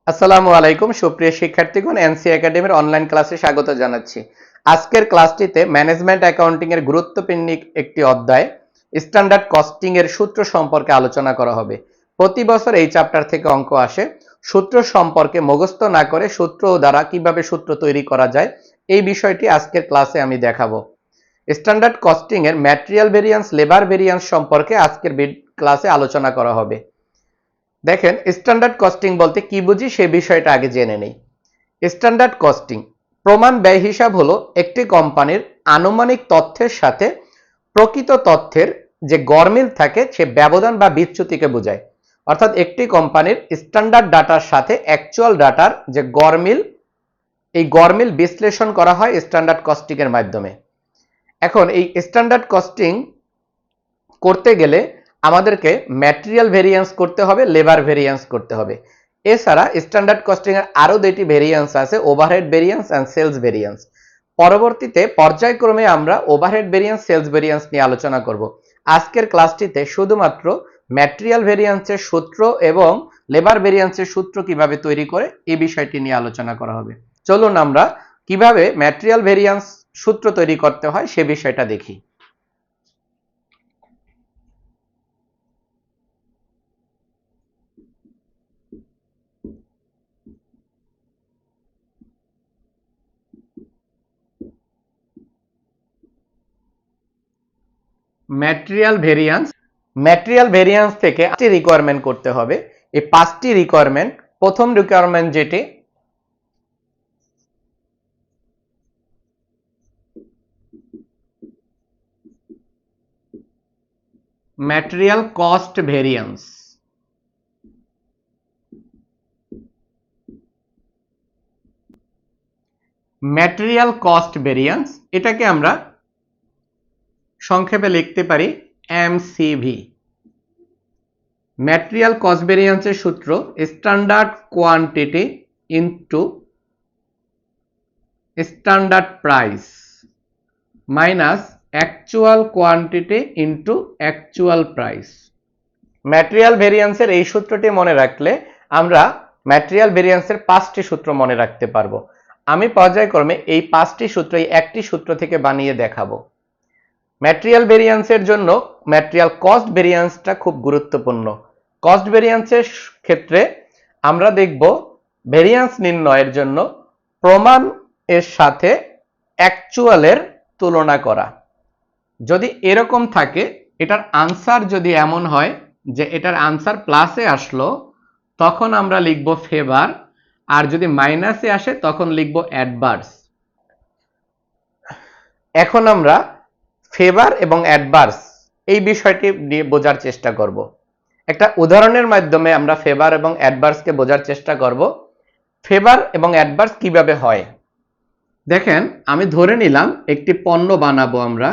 আসসালামু আলাইকুম সুপ্রিয় শিক্ষার্থীগণ, এনসি একাডেমির অনলাইন ক্লাসে স্বাগত জানাচ্ছি। আজকের ক্লাসটিতে ম্যানেজমেন্ট অ্যাকাউন্টিং এর গুরুত্বপূর্ণ একটি অধ্যায় স্ট্যান্ডার্ড কস্টিং এর সূত্র সম্পর্কে আলোচনা করা হবে। প্রতি বছর এই চ্যাপ্টার থেকে অঙ্ক আসে। সূত্র সম্পর্কে মুখস্থ না করে সূত্র দ্বারা কিভাবে সূত্র তৈরি করা যায় এই বিষয়টি আজকের ক্লাসে আমি দেখাবো। স্ট্যান্ডার্ড কস্টিং এর ম্যাটেরিয়াল ভেরিয়েন্স, লেবার ভেরিয়েন্স সম্পর্কে আজকের ক্লাসে আলোচনা করা হবে। দেখেন, স্ট্যান্ডার্ড কস্টিং বলতে কি বুঝি সে বিষয়টা আগে জেনে নেই। স্ট্যান্ডার্ড কস্টিং প্রমাণ ব্যয় হিসাব হলো একটি কোম্পানির আনুমানিক তথ্যের সাথে প্রকৃত তথ্যের যে গরমিল থাকে সে ব্যবধান বা বিচ্যুতিকে বোঝায়। অর্থাৎ একটি কোম্পানির স্ট্যান্ডার্ড ডাটার সাথে অ্যাকচুয়াল ডাটার যে গরমিল, এই গরমিল বিশ্লেষণ করা হয় স্ট্যান্ডার্ড কস্টিং এর মাধ্যমে। এখন এই স্ট্যান্ডার্ড কস্টিং করতে গেলে আমাদেরকে ম্যাটেরিয়াল ভেরিয়েন্স করতে হবে, লেবার ভেরিয়েন্স করতে হবে। এছাড়া স্ট্যান্ডার্ড কস্টিং এর আরো দুইটি ভেরিয়েন্স আছে, overhead variance and sales variance. পরবর্তীতে পর্যায়ক্রমে আমরা ওভারহেড ভেরিয়েন্স, সেলস ভেরিয়েন্স নিয়ে আলোচনা করব। আজকের ক্লাসটিতে শুধুমাত্র ম্যাটেরিয়াল ভেরিয়েন্সের সূত্র এবং লেবার ভেরিয়েন্সের সূত্র কিভাবে তৈরি করে এই বিষয়টি নিয়ে আলোচনা করা হবে। চলুন আমরা কিভাবে ম্যাটেরিয়াল ভেরিয়েন্স সূত্র তৈরি করতে হয় সে বিষয়টা দেখি। ম্যাটেরিয়াল ভেরিয়েন্স থেকে 5টি রিকোয়ারমেন্ট করতে হবে। এই 5টি রিকোয়ারমেন্ট, প্রথম রিকোয়ারমেন্ট যেটি material cost variance. Material cost variance এটাকে আমরা সংক্ষেপে লিখতে পারি এমসিভি। ম্যাটেরিয়াল কস্ট ভেরিয়েন্সের সূত্র standard quantity into standard price minus actual quantity into actual price. Material ভেরিয়েন্সের এই সূত্রটি মনে রাখলে আমরা ম্যাটেরিয়াল ভেরিয়েন্সের 5টি সূত্র মনে রাখতে পারবো। আমি পর্যায়ক্রমে এই 5টি সূত্র এই একটি সূত্র থেকে বানিয়ে দেখাবো। ম্যাটেরিয়াল ভেরিয়েন্সের জন্য ম্যাটেরিয়াল কস্ট ভেরিয়েন্সটা খুব গুরুত্বপূর্ণ। কস্ট ভেরিয়েন্সের ক্ষেত্রে আমরা দেখব ভেরিয়েন্স নির্ণয়ের জন্য প্রমাণ এর সাথে অ্যাকচুয়ালের তুলনা করা। যদি এরকম থাকে, এটার আনসার যদি এমন হয় যে এটার আনসার প্লাসে আসলো, তখন আমরা লিখব ফেভার, আর যদি মাইনাসে আসে তখন লিখব অ্যাডভার্স। এখন আমরা ফেভার এবং অ্যাডভার্স এই বিষয়টি নিয়ে বোঝার চেষ্টা করব। একটা উদাহরণের মাধ্যমে আমরা ফেভার এবং অ্যাডভার্সকে বোঝার চেষ্টা করব। ফেভার এবং অ্যাডভার্স কিভাবে হয় দেখেন, আমি ধরে নিলাম একটি পণ্য বানাবো আমরা।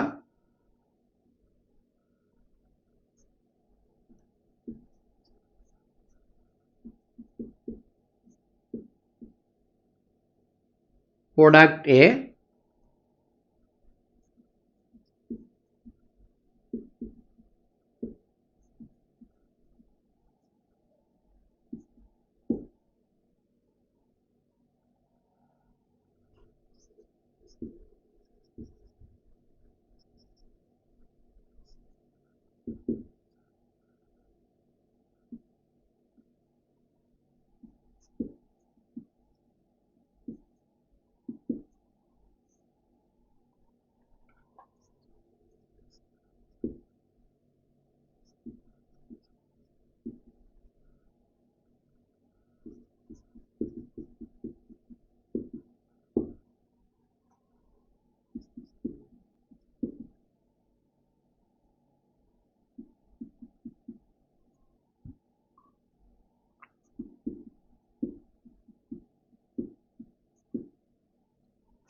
প্রোডাক্ট এ,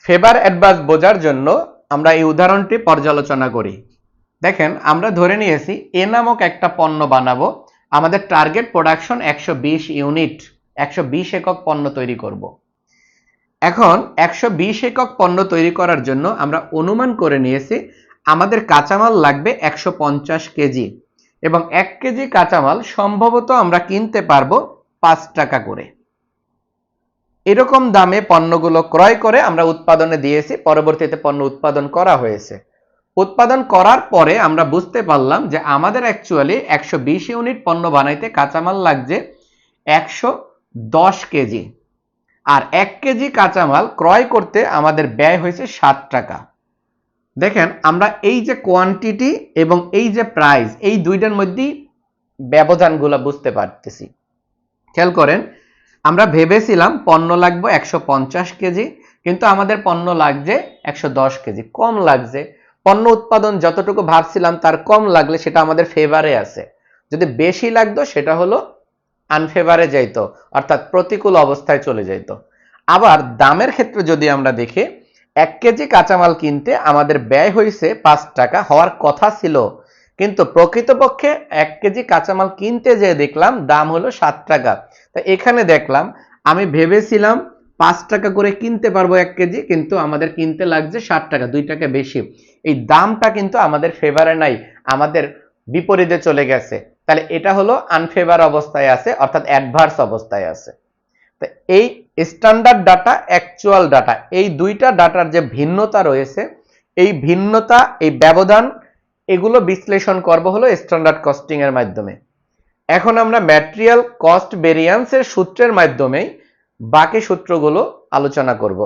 ফেভার অ্যাডভার্স বোঝার জন্য আমরা এই উদাহরণটি পর্যালোচনা করি। দেখেন, আমরা ধরে নিয়েছি এ নামক একটা পণ্য বানাবো। আমাদের টার্গেট প্রোডাকশন 120 ইউনিট, 120 একক পণ্য তৈরি করব। এখন 120 একক পণ্য তৈরি করার জন্য আমরা অনুমান করে নিয়েছি আমাদের কাঁচামাল লাগবে 150 কেজি, এবং 1 কেজি কাঁচামাল সম্ভবত আমরা কিনতে পারবো 5 টাকা করে। এরকম দামে পণ্যগুলো ক্রয় করে আমরা উৎপাদনে দিয়েছি, পরবর্তীতে পণ্য উৎপাদন করা হয়েছে। উৎপাদন করার পরে আমরা বুঝতে পারলাম যে আমাদের অ্যাকচুয়ালি 120 ইউনিট পণ্য বানাইতে কাঁচামাল লাগছে 110 কেজি, আর 1 কেজি কাঁচামাল ক্রয় করতে আমাদের ব্যয় হয়েছে 7 টাকা। দেখেন আমরা এই যে কোয়ান্টিটি এবং এই যে প্রাইস, এই দুইটার মধ্যেই ব্যবধানগুলো বুঝতে পারতেছি। খেয়াল করেন, আমরা ভেবেছিলাম পণ্য লাগবে 150 কেজি, কিন্তু আমাদের পণ্য লাগছে 110 কেজি, কম লাগছে। পণ্য উৎপাদন যতটুকু ভাবছিলাম তার কম লাগলে সেটা আমাদের ফেভারে আছে, যদি বেশি লাগতো সেটা হলো আনফেভারে যাইতো, অর্থাৎ প্রতিকূল অবস্থায় চলে যাইতো। আবার দামের ক্ষেত্রে যদি আমরা দেখি, 1 কেজি কাঁচামাল কিনতে আমাদের ব্যয় হয়েছে 5 টাকা, হওয়ার কথা ছিল, কিন্তু প্রকৃতপক্ষে 1 কেজি কাঁচামাল কিনতে যেয়ে দেখলাম দাম হলো 7 টাকা। তা এখানে দেখলাম আমি ভেবেছিলাম 5 টাকা করে কিনতে পারবো 1 কেজি, কিন্তু আমাদের কিনতে লাগছে 7 টাকা, 2 টাকা বেশি। এই দামটা কিন্তু আমাদের ফেভারে নাই, আমাদের বিপরীতে চলে গেছে। তাহলে এটা হলো আনফেভার অবস্থায় আছে, অর্থাৎ অ্যাডভার্স অবস্থায় আছে। তো এই স্ট্যান্ডার্ড ডাটা, অ্যাকচুয়াল ডাটা, এই দুইটা ডাটার যে ভিন্নতা রয়েছে, এই ভিন্নতা, এই ব্যবধান, এগুলো বিশ্লেষণ করব হলো স্ট্যান্ডার্ড কস্টিং এর মাধ্যমে। এখন আমরা ম্যাটেরিয়াল কস্ট ভেরিয়েন্সের সূত্রের মাধ্যমে বাকি সূত্রগুলো আলোচনা করব।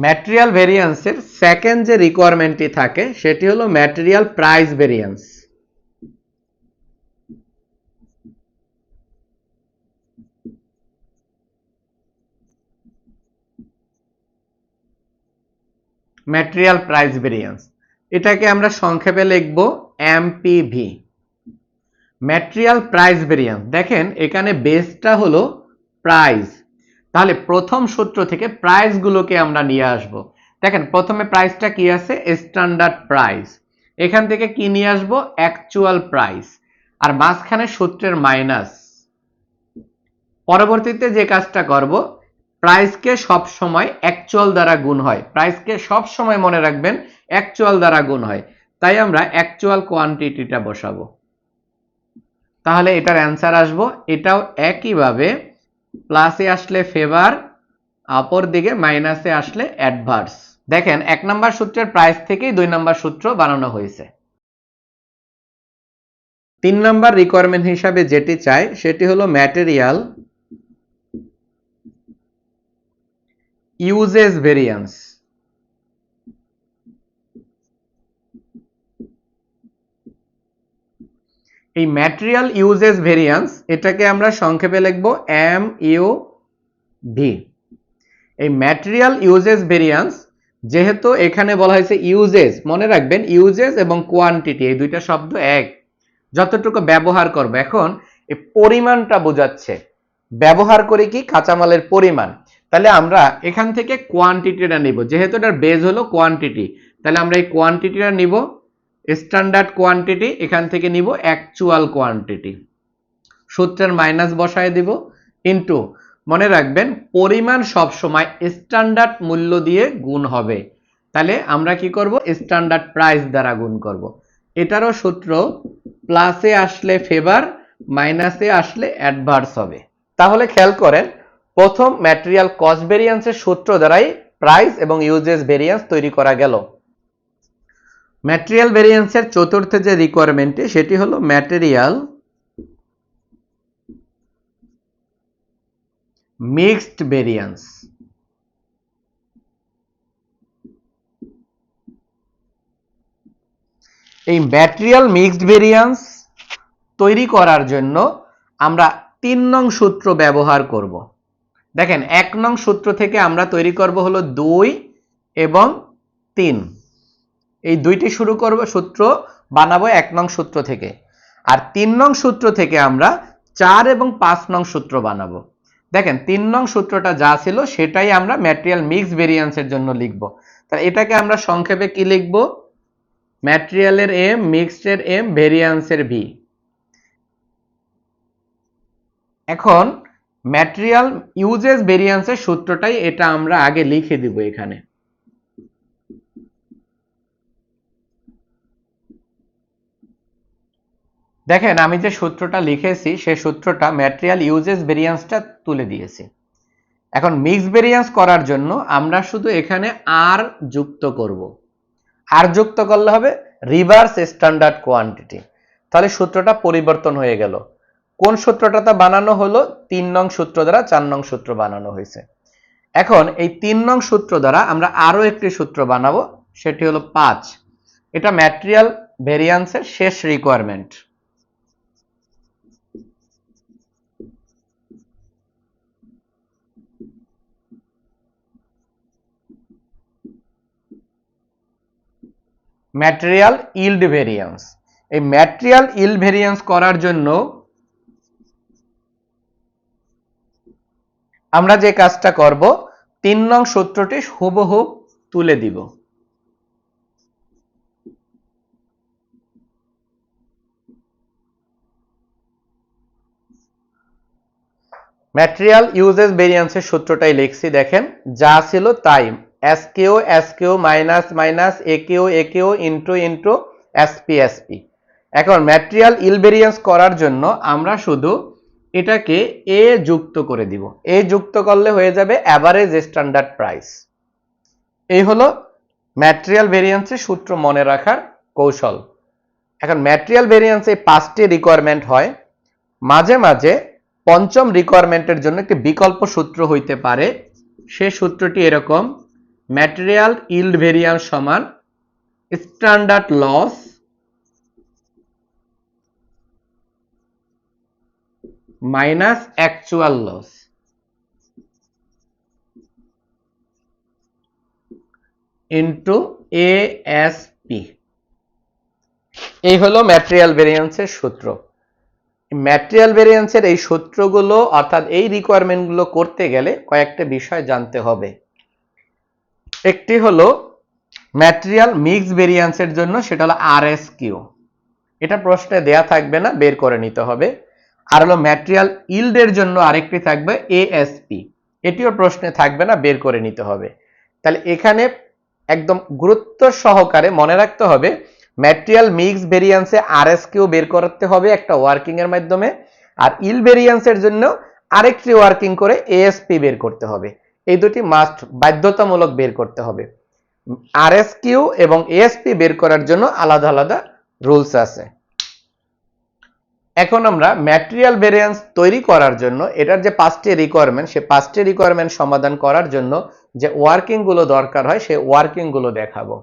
ম্যাটেরিয়াল ভেরিয়েন্সের সেকেন্ড যে রিকোয়ারমেন্টটি থাকে সেটি হলো material price variance. Material price variance, এটাকে আমরা সংক্ষেপে লিখব এমপিভি। ম্যাটেরিয়াল প্রাইস ভেরিয়েন্স, দেখেন এখানে বেসটা হলো প্রাইস, তাহলে প্রথম সূত্র থেকে প্রাইসগুলোকে আমরা নিয়ে আসব। দেখেন প্রথমে প্রাইসটা কি আছে, স্ট্যান্ডার্ড প্রাইস, এখান থেকে কি নিয়ে আসব, অ্যাকচুয়াল প্রাইস, আর মাঝখানে সূত্রের মাইনাস। পরবর্তীতে যে কাজটা করব, প্রাইসকে সব সময় অ্যাকচুয়াল দ্বারা গুণ হয়, প্রাইসকে সব সময় মনে রাখবেন অ্যাকচুয়াল দ্বারা গুণ হয়, তাই আমরা অ্যাকচুয়াল কোয়ান্টিটিটা বসাবো। তাহলে এটার অ্যান্সার আসবো, এটাও একইভাবে প্লাসে আসলে ফেভার, অপর দিকে মাইনাসে আসলে অ্যাডভার্স। দেখেন 1 নম্বর সূত্রের প্রাইস থেকেই 2 নম্বর সূত্র বানানো হয়েছে। 3 নম্বর রিকোয়ারমেন্ট হিসাবে যেটি চাই সেটি হলো ম্যাটেরিয়াল ইউজেস ভেরিয়েন্স। এই ম্যাটেরিয়াল ইউজেস ভেরিয়েন্স, এটাকে আমরা সংক্ষেপে লিখব MUV। এই ম্যাটেরিয়াল ইউজেস ভেরিয়েন্স, যেহেতু এখানে বলা হয়েছে ইউজেস, মনে রাখবেন ইউজেস এবং কোয়ান্টিটি এই দুইটা শব্দ এক, যতটুকু ব্যবহার করব। এখন এই পরিমাণটা বোঝাচ্ছে, ব্যবহার করে কি কাঁচামালের পরিমাণ, তাহলে আমরা এখান থেকে কোয়ান্টিটিটা নিব, যেহেতু এটার বেজ হলো কোয়ান্টিটি, তাহলে আমরা এই কোয়ান্টিটিটা নিব স্ট্যান্ডার্ড কোয়ান্টিটি, এখান থেকে নিব অ্যাকচুয়াল কোয়ান্টিটি, সূত্রের মাইনাস বসায় দিব, ইনটু, মনে রাখবেন পরিমাণ সব সময় স্ট্যান্ডার্ড মূল্য দিয়ে গুণ হবে, তাহলে আমরা কি করব, স্ট্যান্ডার্ড প্রাইস দ্বারা গুণ করব। এটারও সূত্র প্লাসে আসলে ফেভার, মাইনাসে আসলে অ্যাডভার্স হবে। তাহলে খেয়াল করেন, প্রথম ম্যাটেরিয়াল কস্ট ভেরিয়েন্সের সূত্র দ্বারাই প্রাইস এবং ইউজেস ভেরিয়েন্স তৈরি করা গেল। ম্যাটেরিয়াল ভেরিয়েন্সের চতুর্থ যে রিকোয়ারমেন্টটি সেটি হলো ম্যাটেরিয়াল মিক্সড ভেরিয়েন্স। এই ম্যাটেরিয়াল মিক্সড ভেরিয়েন্স তৈরি করার জন্য আমরা 3 নং সূত্র ব্যবহার করব। দেখেন 1 নং সূত্র থেকে আমরা তৈরি করব হলো 2 এবং 3, এই দুইটি শুরু করব, সূত্র বানাবো 1 নং সূত্র থেকে, আর 3 নং সূত্র থেকে আমরা 4 এবং 5 নং সূত্র বানাবো। দেখেন 3 নং সূত্রটা যা ছিল সেটাই আমরা ম্যাটেরিয়াল মিক্স ভেরিয়েন্সের জন্য লিখব। তাহলে এটাকে আমরা সংক্ষেপে কি লিখব, ম্যাটেরিয়ালের এম, মিক্সডের এম, ভেরিয়েন্সের ভি। এখন ম্যাটেরিয়াল ইউজেস ভেরিয়েন্সের সূত্রটাই এটা আমরা আগে লিখে দিব এখানে। দেখেন আমি যে সূত্রটা লিখেছি সেই সূত্রটা ম্যাটেরিয়াল ইউজেস ভেরিয়েন্সটা তুলে দিয়েছি। এখন মিক্স ভেরিয়েন্স করার জন্য আমরা শুধু এখানে আর যুক্ত করব। আর যুক্ত করলে হবে রিভার্স স্ট্যান্ডার্ড কোয়ান্টিটি। তাহলে সূত্রটা পরিবর্তন হয়ে গেল। কোন সূত্রটাতে বানানো হলো? 3 নং সূত্র দ্বারা 4 নং সূত্র বানানো হয়েছে। এখন এই 3 নং সূত্র দ্বারা আমরা আরো একটি সূত্র বানাবো, সেটি হলো 5। এটা ম্যাটেরিয়াল ভেরিয়েন্সের শেষ রিকোয়ারমেন্ট। Material yield variance. এই ম্যাটেরিয়াল ইল্ড ভেরিয়েন্স করার জন্য আমরা যে কাজটা করব, 3 নং সূত্রটি হুবহু তুলে দিব। ম্যাটেরিয়াল ইউজেস ভেরিয়েন্সের সূত্রটাই লিখছি, দেখেন যা ছিল তাই। SQ SQ minus minus AQ AQ into into SP SP. এখন ম্যাটেরিয়াল ইল ভেরিয়েন্স করার জন্য আমরা শুধু এটাকে এ যুক্ত করে দিব। এ যুক্ত করলে হয়ে যাবে অ্যাভারেজ স্ট্যান্ডার্ড প্রাইস। এই হলো ম্যাটেরিয়াল ভেরিয়েন্সের সূত্র মনে রাখার কৌশল। এখন ম্যাটেরিয়াল ভেরিয়েন্সে 5টি রিকোয়ারমেন্ট হয়। মাঝে মাঝে পঞ্চম রিকোয়ারমেন্টের জন্য একটি বিকল্প সূত্র হইতে পারে। সেই সূত্রটি এরকম: ম্যাটেরিয়াল ইল্ড ভেরিয়েন্স সমান standard loss minus actual loss into ASP. এই হলো ম্যাটেরিয়াল ভেরিয়েন্সের সূত্র। ম্যাটেরিয়াল ভেরিয়েন্সের এই সূত্রগুলো অর্থাৎ এই রিকোয়ারমেন্টগুলো করতে গেলে কয়েকটা বিষয় জানতে হবে। একটি হলো ম্যাটেরিয়াল মিক্স ভেরিয়েন্সের জন্য, সেটা হলো আরএসকিউ। এটা প্রশ্নে দেয়া থাকবে না, বের করে নিতে হবে। আর হলো ম্যাটেরিয়াল ইল্ডের জন্য আরেকটি থাকবে এএসপি। এটিও প্রশ্নে থাকবে না, বের করে নিতে হবে। তাহলে এখানে একদম গুরুত্ব সহকারে মনে রাখতে হবে, ম্যাটেরিয়াল মিক্স ভেরিয়েন্সে আরএসকিউ বের করতে হবে একটা ওয়ার্কিং এর মাধ্যমে, আর ইল ভেরিয়েন্সের জন্য আরেকটি ওয়ার্কিং করে এএসপি বের করতে হবে। এই দুটি মাস্ট, বাধ্যতামূলক বের করতে হবে। আরএসকিউ এবং এএসপি বের করার জন্য আলাদা আলাদা রুলস আছে। এখন আমরা ম্যাটেরিয়াল ভেরিয়েন্স তৈরি করার জন্য এটার যে 5টি রিকোয়ারমেন্ট, সেই 5টি রিকোয়ারমেন্ট সমাধান করার জন্য যে ওয়ার্কিং গুলো দরকার হয় সেই ওয়ার্কিং গুলো দেখাবো।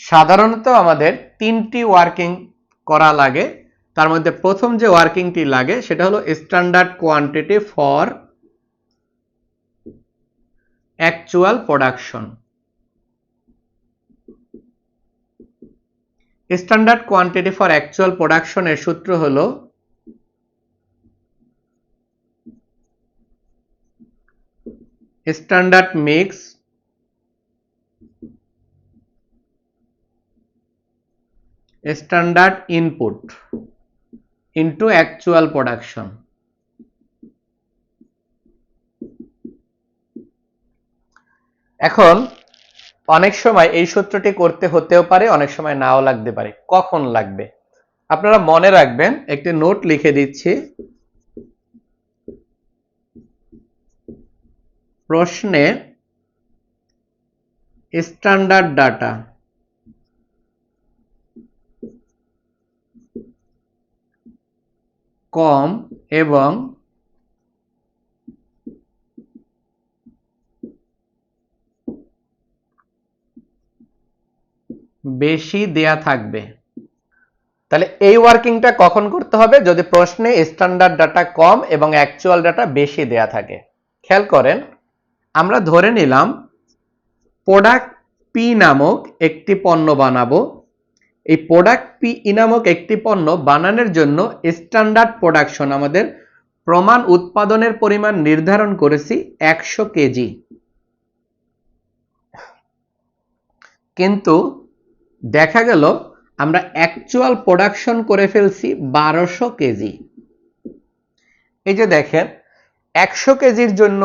সাধারণত আমাদের 3টি ওয়ার্কিং করা লাগে। তার মধ্যে প্রথম যে ওয়ার্কিংটি লাগে সেটা হলো standard quantity for actual production. Standard quantity for actual প্রোডাকশনের সূত্র হলো standard mix standard input into actual production. এখন অনেক সময় এই সূত্রটি করতে হতেও পারে, অনেক সময় নাও লাগতে পারে। কখন লাগবে আপনারা মনে রাখবেন, একটি নোট লিখে দিচ্ছি। প্রশ্নে স্ট্যান্ডার্ড ডাটা কম এবং বেশি দেয়া থাকবে। তাহলে এই ওয়ার্কিংটা কখন করতে হবে? যদি প্রশ্নে স্ট্যান্ডার্ড ডাটা কম এবং অ্যাকচুয়াল ডাটা বেশি দেয়া থাকে। খেয়াল করেন, আমরা ধরে নিলাম প্রোডাক্ট পি নামক একটি পণ্য বানাবো। এই প্রোডাক্ট পি নামক একটি পণ্য বানানোর জন্য স্ট্যান্ডার্ড প্রোডাকশন, আমাদের প্রমাণ উৎপাদনের পরিমাণ নির্ধারণ করেছি 100 কেজি। কিন্তু দেখা গেল আমরা অ্যাকচুয়াল প্রোডাকশন করে ফেলছি 1200 কেজি। এই যে দেখেন 100 কেজির জন্য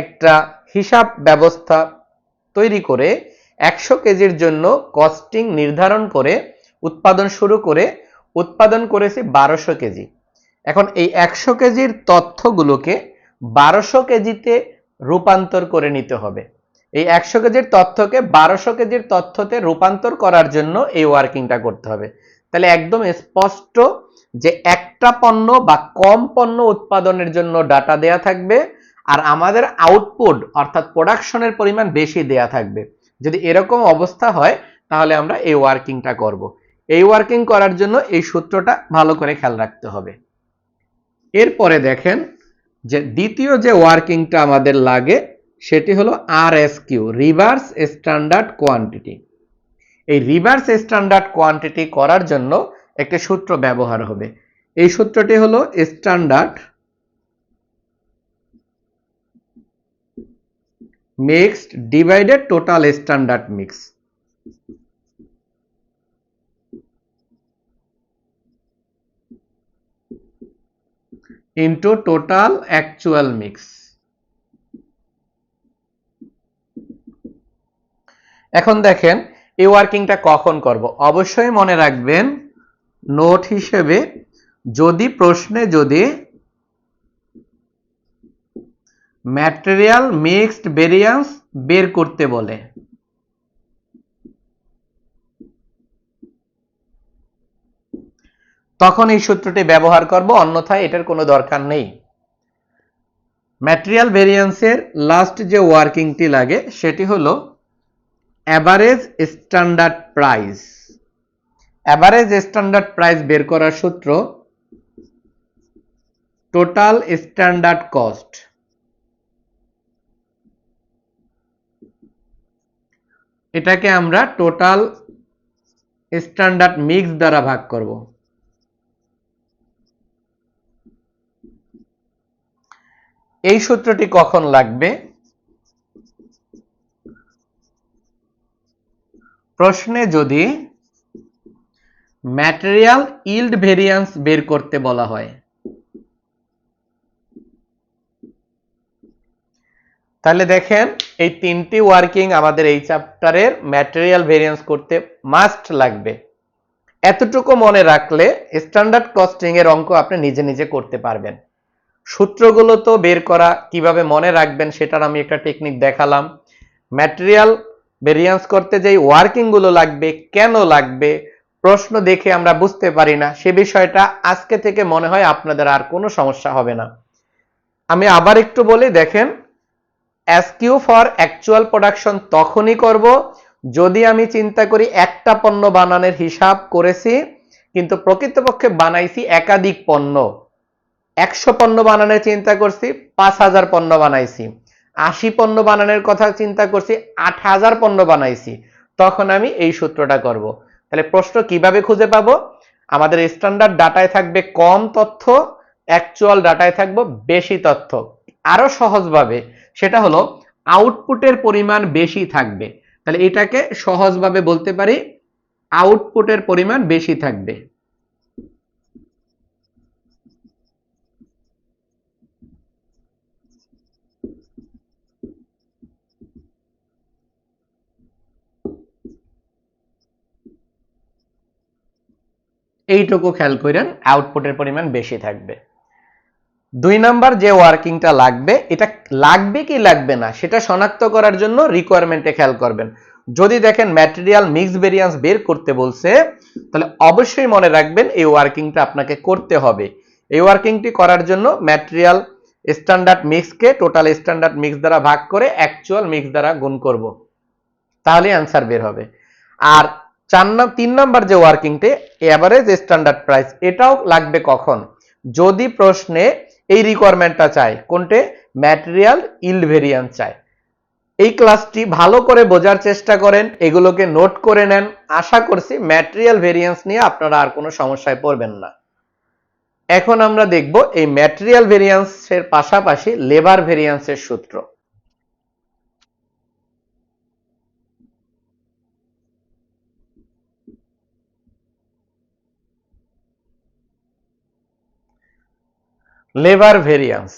একটা হিসাব ব্যবস্থা তৈরি করে 100 কেজির জন্য কস্টিং নির্ধারণ করে উৎপাদন শুরু করে উৎপাদন করেছি 1200 কেজি। এখন এই 100 কেজির তথ্যগুলোকে 1200 কেজিতে রূপান্তর করে নিতে হবে। এই 100 কেজির তথ্যকে 1200 কেজির তথ্যতে রূপান্তর করার জন্য এই ওয়ার্কিংটা করতে হবে। তাহলে একদম স্পষ্ট যে একটা পণ্য বা কম পণ্য উৎপাদনের জন্য ডাটা দেয়া থাকবে আর আমাদের আউটপুট অর্থাৎ প্রোডাকশনের পরিমাণ বেশি দেয়া থাকবে। যদি এরকম অবস্থা হয় তাহলে আমরা এই ওয়ার্কিংটা করব। এই ওয়ার্কিং করার জন্য এই সূত্রটা ভালো করে খেয়াল রাখতে হবে। এরপরে দেখেন যে দ্বিতীয় যে ওয়ার্কিংটা আমাদের লাগে সেটি হলো আরএসকিউ, রিভার্স স্ট্যান্ডার্ড কোয়ান্টিটি। এই রিভার্স স্ট্যান্ডার্ড কোয়ান্টিটি করার জন্য একটি সূত্র ব্যবহার হবে। এই সূত্রটি হলো standard mixed divided total standard mix. Into total actual mix. এখন দেখেন এই ওয়ার্কিংটা কখন করব। অবশ্যই মনে রাখবেন নোট হিসেবে, যদি প্রশ্নে যদি ম্যাটেরিয়াল মিক্সড ভেরিয়েন্স বের করতে বলে, তখন এই সূত্রটি ব্যবহার করব, অন্যথায় এটার কোনো দরকার নেই। ম্যাটেরিয়াল ভেরিয়েন্সের লাস্ট যে ওয়ার্কিংটি লাগে সেটি হলো average standard price. Average standard price বের করার সূত্র টোটাল স্ট্যান্ডার্ড কস্ট। এটাকে আমরা টোটাল স্ট্যান্ডার্ড মিক্স দ্বারা ভাগ করব। এই সূত্রটি কখন লাগবে? প্রশ্নে যদি ম্যাটেরিয়াল ইল্ড ভেরিয়েন্স বের করতে বলা হয়, তাহলে দেখেন এই তিনটি ওয়ার্কিং আমাদের এই চ্যাপ্টারের ম্যাটেরিয়াল ভেরিয়েন্স করতে মাস্ট লাগবে। এতটুকু মনে রাখলে স্ট্যান্ডার্ড কস্টিং এর অঙ্ক আপনি নিজে নিজে করতে পারবেন। সূত্রগুলো তো বের করা কিভাবে মনে রাখবেন সেটার আমি একটা টেকনিক দেখালাম। ম্যাটেরিয়াল ভেরিয়েন্স করতে যেই ওয়ার্কিং গুলো লাগবে, কেন লাগবে, প্রশ্ন দেখে আমরা বুঝতে পারি না, সে বিষয়টা আজকে থেকে মনে হয় আপনাদের আর কোনো সমস্যা হবে না। আমি আবার একটু বলি, দেখেন এসকিউ ফর অ্যাকচুয়াল প্রোডাকশন তখনই করব যদি আমি চিন্তা করি একটা পণ্য বানানোর হিসাব করেছি কিন্তু প্রকৃতপক্ষে বানাইছি একাধিক পণ্য। 100 পণ্য বানানোর চিন্তা করছি, 5000 পণ্য বানাইছি। 80 পণ্য বানানোর কথা চিন্তা করছি, 8000 পণ্য বানাইছি। তখন আমি এই সূত্রটা করব। তাহলে প্রশ্ন কিভাবে খুঁজে পাবো? আমাদের স্ট্যান্ডার্ড ডাটায় থাকবে কম তথ্য, অ্যাকচুয়াল ডাটায় থাকবে বেশি তথ্য। আরো সহজভাবে সেটা হলো আউটপুটের পরিমাণ বেশি থাকবে। তাহলে এটাকে সহজভাবে বলতে পারি আউটপুটের পরিমাণ বেশি থাকবে। এইটুকু খেয়াল করেন, আউটপুটের পরিমাণ বেশি থাকবে। 2 নাম্বার যে ওয়ার্কিংটা লাগবে, এটা লাগবে কি লাগবে না সেটা শনাক্ত করার জন্য রিকোয়ারমেন্টে খেয়াল করবেন। যদি দেখেন ম্যাটেরিয়াল মিক্স ভেরিয়েন্স বের করতে বলছে, তাহলে অবশ্যই মনে রাখবেন এই ওয়ার্কিংটা আপনাকে করতে হবে। এই ওয়ার্কিংটি করার জন্য ম্যাটেরিয়াল স্ট্যান্ডার্ড মিক্সকে টোটাল স্ট্যান্ডার্ড মিক্স দ্বারা ভাগ করে অ্যাকচুয়াল মিক্স দ্বারা গুণ করব, তাহলে অ্যান্সার বের হবে। আর 3 নাম্বার যে ওয়ার্কিংটি এভারেজ স্ট্যান্ডার্ড প্রাইস, এটাও লাগবে কখন? যদি প্রশ্নে এই রিকোয়ারমেন্টটা চায়, কোনটে? ম্যাটেরিয়াল ইল্ড ভেরিয়েন্স চায়। এই ক্লাসটি ভালো করে বোঝার চেষ্টা করেন, এগুলোকে নোট করে নেন। আশা করছি ম্যাটেরিয়াল ভেরিয়েন্স নিয়ে আপনারা আর কোনো সমস্যায় পড়বেন না। এখন আমরা দেখব এই ম্যাটেরিয়াল ভেরিয়েন্সের পাশাপাশি লেবার ভেরিয়েন্সের সূত্র। লেবার ভেরিয়েন্স,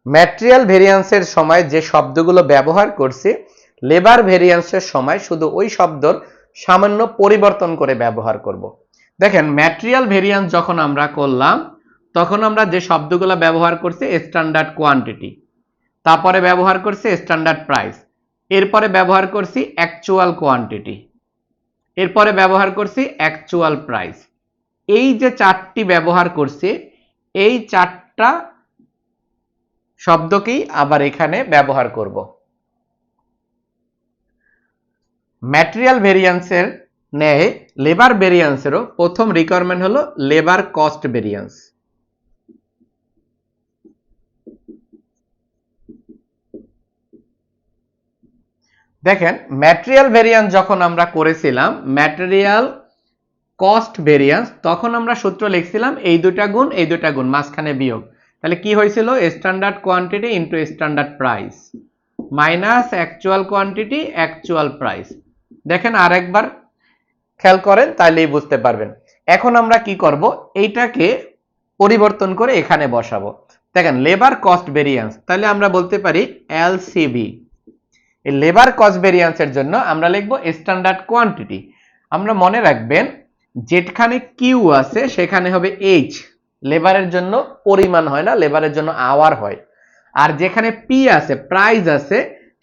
ম্যাটেরিয়াল ভেরিয়েন্সের সময় যে শব্দগুলো ব্যবহার করছি, লেবার ভেরিয়েন্সের সময় শুধু ওই শব্দর সামান্য পরিবর্তন করে ব্যবহার করব। দেখেন ম্যাটেরিয়াল ভেরিয়েন্স যখন আমরা করলাম তখন আমরা যে শব্দগুলো ব্যবহার করছি স্ট্যান্ডার্ড কোয়ান্টিটি, তারপরে ব্যবহার করছি স্ট্যান্ডার্ড প্রাইস, এরপরে ব্যবহার করছি অ্যাকচুয়াল কোয়ান্টিটি, এরপরে ব্যবহার করছি অ্যাকচুয়াল প্রাইস। এই যে চারটি ব্যবহার করছি, এই চারটা শব্দকেই আবার এখানে ব্যবহার করব। ম্যাটেরিয়াল ভেরিয়েন্সের ন্যায় লেবার ভেরিয়েন্সেরও প্রথম রিকোয়ারমেন্ট হলো লেবার কস্ট ভেরিয়েন্স। দেখেন ম্যাটেরিয়াল ভেরিয়েন্স যখন আমরা করেছিলাম ম্যাটেরিয়াল কস্ট ভেরিয়েন্স, তখন আমরা সূত্র লিখছিলাম এই দুটা গুণ এই দুটা গুণ মাঝখানে বিয়োগ, তাহলে কি হয়েছিল standard quantity into standard price minus actual quantity actual price. দেখেন আরেকবার খেয়াল করেন তাহলেই বুঝতে পারবেন। এখন আমরা কি করব, এইটাকে পরিবর্তন করে এখানে বসাবো। দেখেন লেবার কস্ট ভেরিয়েন্স, তাহলে আমরা বলতে পারি এলসিভি। এই লেবার কস্ট ভেরিয়েন্সের জন্য আমরা লিখব স্ট্যান্ডার্ড কোয়ান্টিটি। আমরা মনে রাখবেন যেখানে কিউ আছে সেখানে হবে এইচ, লেবারের জন্য পরিমাণ হয় না, লেবারের জন্য আওয়ার হয়। আর যেখানে পি আছে প্রাইস আছে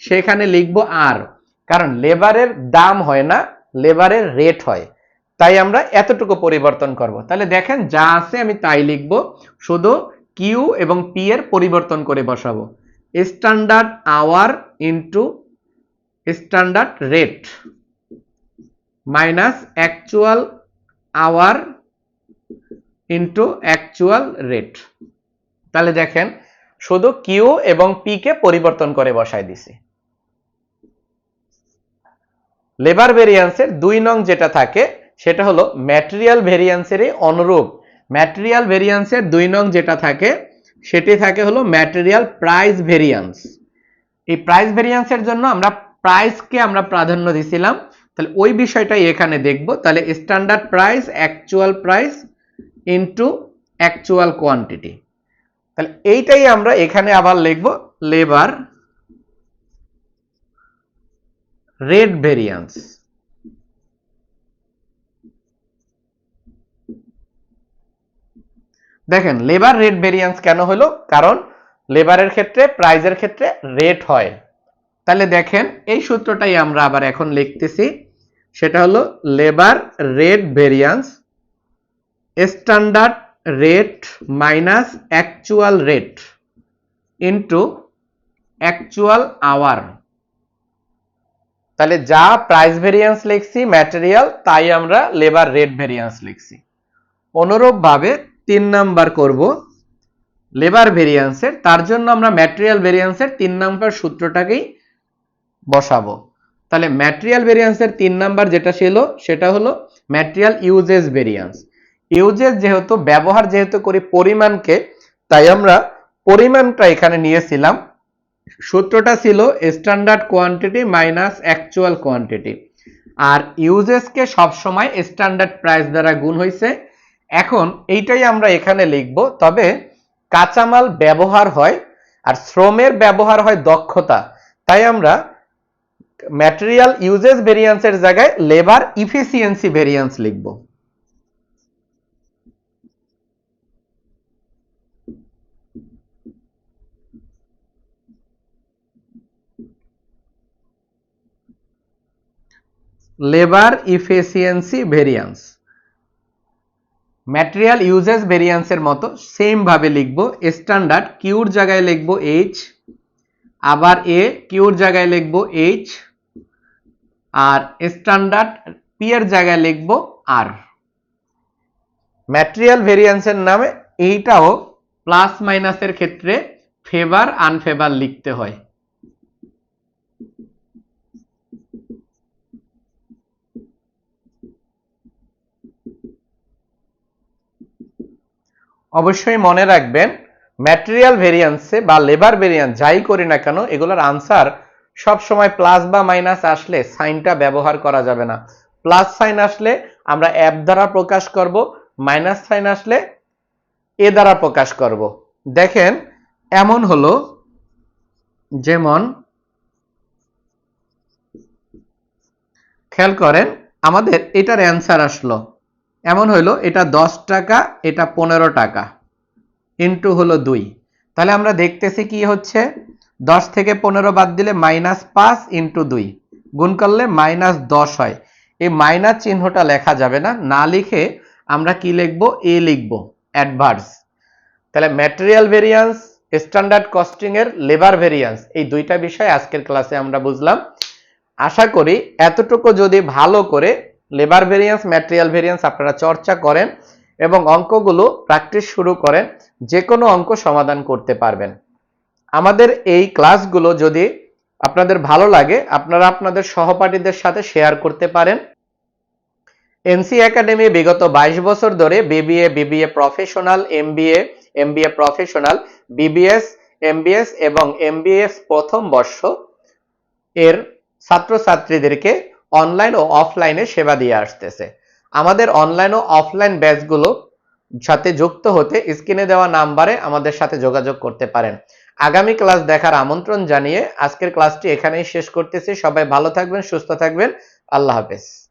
সেখানে লিখব আর, কারণ লেবারের দাম হয় না, লেবারের রেট হয়। তাই আমরা এতটুকু পরিবর্তন করব। তাহলে দেখেন যা আছে আমি তাই লিখব, শুধু কিউ এবং পি এর পরিবর্তন করে বসাবো। Standard hour into standard rate minus actual hour into actual rate. তাহলে দেখেন শুধু কিউ এবং পি কে পরিবর্তন করে বসাই দিছি। লেবার ভেরিয়েন্সের 2 নং যেটা থাকে সেটা হলো ম্যাটেরিয়াল ভেরিয়েন্সেরই অনুরূপ। ম্যাটেরিয়াল ভেরিয়েন্সের 2 নং যেটা থাকে সেটি থাকে হলো ম্যাটেরিয়াল প্রাইস ভেরিয়েন্স। এই প্রাইস ভেরিয়েন্সের জন্য আমরা প্রাইসকে আমরা প্রাধান্য দিছিলাম, তাহলে ওই বিষয়টাই এখানে দেখব। তাহলে standard price actual price into actual quantity. তাহলে এইটাই আমরা এখানে আবার লিখব লেবার রেট ভেরিয়েন্স। দেখেন লেবার রেট ভেরিয়েন্স কেন হলো, কারণ লেবারের ক্ষেত্রে প্রাইজের ক্ষেত্রে রেট হয়। তাহলে দেখেন এই সূত্রটাই আমরা আবার এখন লিখতেছি, সেটা হলো labour rate variance standard rate minus actual rate into actual hour. তাহলে যা প্রাইস ভেরিয়েন্স লিখছি ম্যাটেরিয়াল, তাই আমরা লেবার রেট ভেরিয়েন্স লিখছি। অনুরূপভাবে 3 নাম্বার করব লেবার ভেরিয়েন্সের, তার জন্য আমরা ম্যাটেরিয়াল ভেরিয়েন্সের 3 নাম্বার সূত্রটাকেই বসাবো। তাহলে ম্যাটেরিয়াল ভেরিয়েন্সের 3 নাম্বার যেটা ছিল সেটা হলো ম্যাটেরিয়াল ইউজেস ভেরিয়েন্স। ইউজেস যেহেতু ব্যবহার যেহেতু করি পরিমাণকে, তাই আমরা পরিমাণটা এখানে নিয়েছিলাম। সূত্রটা ছিল standard quantity minus actual quantity, আর ইউজেসকে সবসময় স্ট্যান্ডার্ড প্রাইস দ্বারা গুণ হয়েছে। এখন এইটাই আমরা এখানে লিখব, তবে কাঁচামাল ব্যবহার হয় আর শ্রমের ব্যবহার হয় দক্ষতা, তাই আমরা ম্যাটেরিয়াল ইউজেস ভেরিয়েন্সের জায়গায় লেবার ইফিসিয়েন্সি ভেরিয়েন্স লিখব। Labour efficiency variance material usage ভেরিয়েন্সের মতো সেম ভাবে লিখব। স্ট্যান্ডার্ড কিউর জায়গায় লিখব এইচ, আবার এ কিউর জায়গায় লিখব এইচ, আর স্ট্যান্ডার্ড পি এর জায়গায় লিখব আর। ম্যাটেরিয়াল ভেরিয়েন্সের নামে এইটাও প্লাস মাইনাসের ক্ষেত্রে ফেভার আনফেভার লিখতে হয়। অবশ্যই মনে রাখবেন ম্যাটেরিয়াল ভেরিয়েন্সে বা লেবার ভেরিয়েন্স যাই করি না কেন, এগুলোর আনসার সব সময় প্লাস বা মাইনাস আসলে সাইনটা ব্যবহার করা যাবে না। প্লাস সাইন আসলে আমরা অ্যাপ দ্বারা প্রকাশ করব, মাইনাস সাইন আসলে এ দ্বারা প্রকাশ করব। দেখেন এমন হলো, যেমন খেয়াল করেন আমাদের এটার অ্যান্সার আসলো, এমন হইলো এটা 10 টাকা, এটা 15 টাকা, ইন্টু হলো 2। তাহলে আমরা দেখতেছি কি হচ্ছে, 10 থেকে 15 বাদ দিলে -5 ইন্টু 2, গুণ করলে -10 হয়। এই মাইনাস চিহ্নটা লেখা যাবে না, না লিখে আমরা কি লিখবো, এ লিখবো, অ্যাডভার্স। তাহলে ম্যাটেরিয়াল ভেরিয়েন্স, স্ট্যান্ডার্ড কস্টিং এর লেবার ভেরিয়েন্স, এই দুইটা বিষয় আজকের ক্লাসে আমরা বুঝলাম। আশা করি এতটুকু যদি ভালো করে লেবার ভেরিয়েন্স, ম্যাটেরিয়াল ভেরিয়েন্স আপনারা চর্চা করেন এবং অঙ্কগুলো প্র্যাকটিস শুরু করেন, যে কোনো অঙ্ক সমাধান করতে পারবেন। আমাদের এই ক্লাসগুলো যদি আপনাদের ভালো লাগে, আপনারা আপনাদের সহপাঠীদের সাথে শেয়ার করতে পারেন। এনসি একাডেমি বিগত 22 বছর ধরে BBA, BBA professional, MBA, MBA professional, BBS, MBS এবং এমবিএস প্রথম বর্ষ এর ছাত্রছাত্রীদেরকে অনলাইন ও অফলাইনে সেবা দিয়ে আসতেছে। আমাদের অনলাইন ও অফলাইন ব্যাচগুলো সাথে যুক্ত হতে স্ক্রিনে দেওয়া নাম্বারে আমাদের সাথে যোগাযোগ করতে পারেন। আগামী ক্লাস দেখার আমন্ত্রণ জানিয়ে আজকের ক্লাসটি এখানেই শেষ করতেছি। সবাই ভালো থাকবেন, সুস্থ থাকবেন। আল্লাহ হাফেজ।